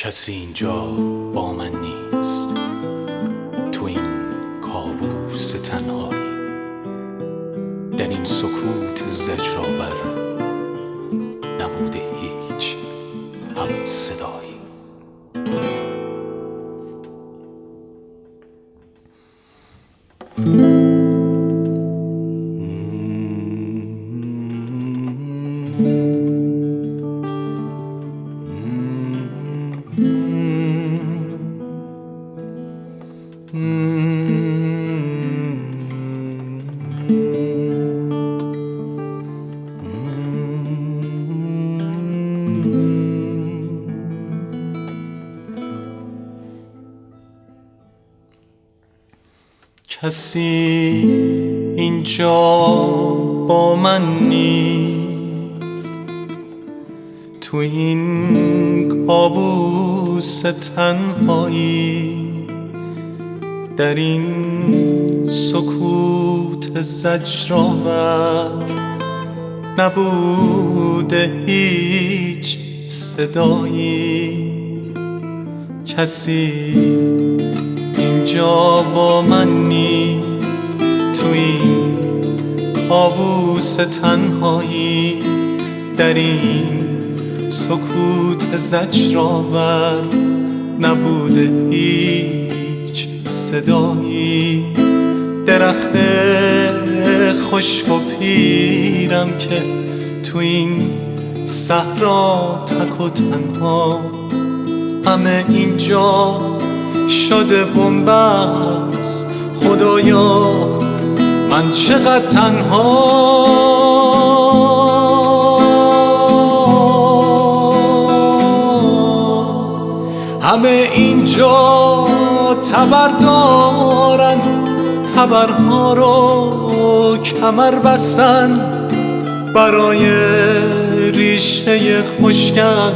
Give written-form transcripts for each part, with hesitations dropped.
کسی اینجا با من نیست، تو این کابوس تنهایی، در این سکوت زجرآور نبوده هیچ هم صدایی. کسی اینجا با من نیست، تو این کابوس تنهایی، در این سکوت زجرآور نبوده هیچ صدایی. کسی اینجا با من نیست، تو این کابوس تنهایی، در این سکوت زجرآور نبوده هیچ صدایی. درخت خشک و پیرم که تو این صحرا تک و تنها، همه اینجا شده بنبست. خدایا من چقدر تنها، همه اینجا تبر دارن، تبرها رو کمر بستن، برای ریشه خشکم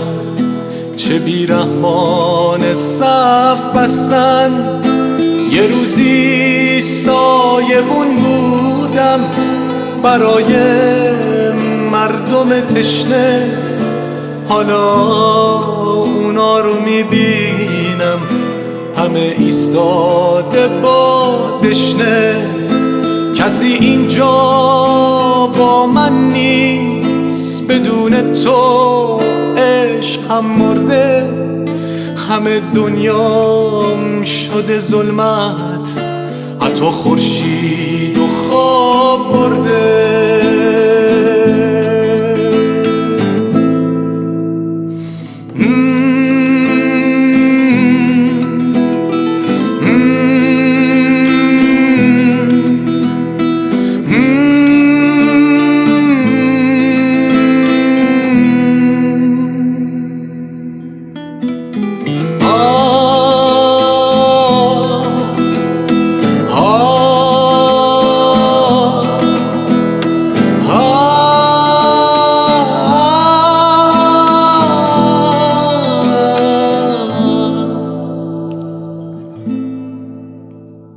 چه بیرحمان صف بستن. یه روزی سایبون بودم برای مردم تشنه، حالا اونا رو میبینم همه ایستاده با دشنه. کسی اینجا با من نیست، بدون تو عشقم مرده، همه دنیام شده ظلمت، حتی خورشید و خواب برده.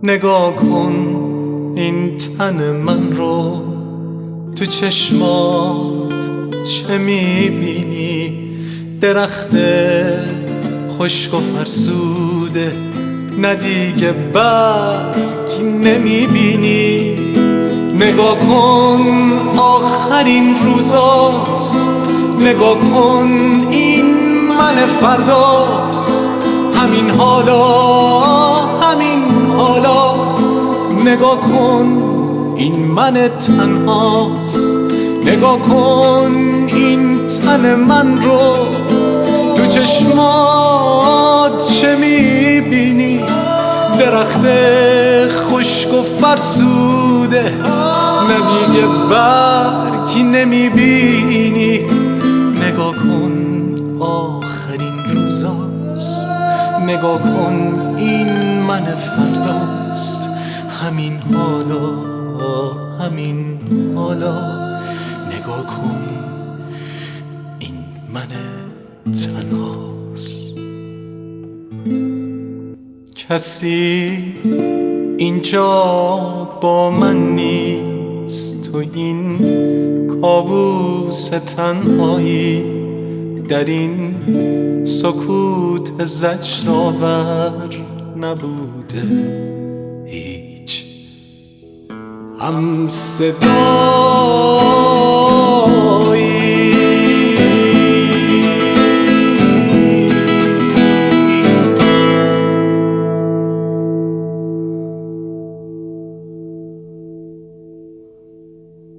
نگاه کن این تن من رو، تو چشمات چه میبینی؟ درخت خشک و فرسوده، نه دیگه برگ نمیبینی. نگاه کن آخرین روزاست، نگاه کن این من فرداست، همین حالا همین حالا. نگاه کن این من تنهاست، نگاه کن این تن من رو، تو چشمات چه میبینی؟ درخت خشک و فرسوده، نه دیگه برگی نمیبینی. نگاه کن آخرین روزاست، نگاه کن این من فرداست، همین حالا همین حالا. نگاه کن این من تنهاست. کسی اینجا با من نیست، تو این کابوس تنهایی، در این سکوت زجرآور نبوده هیچ هم صدا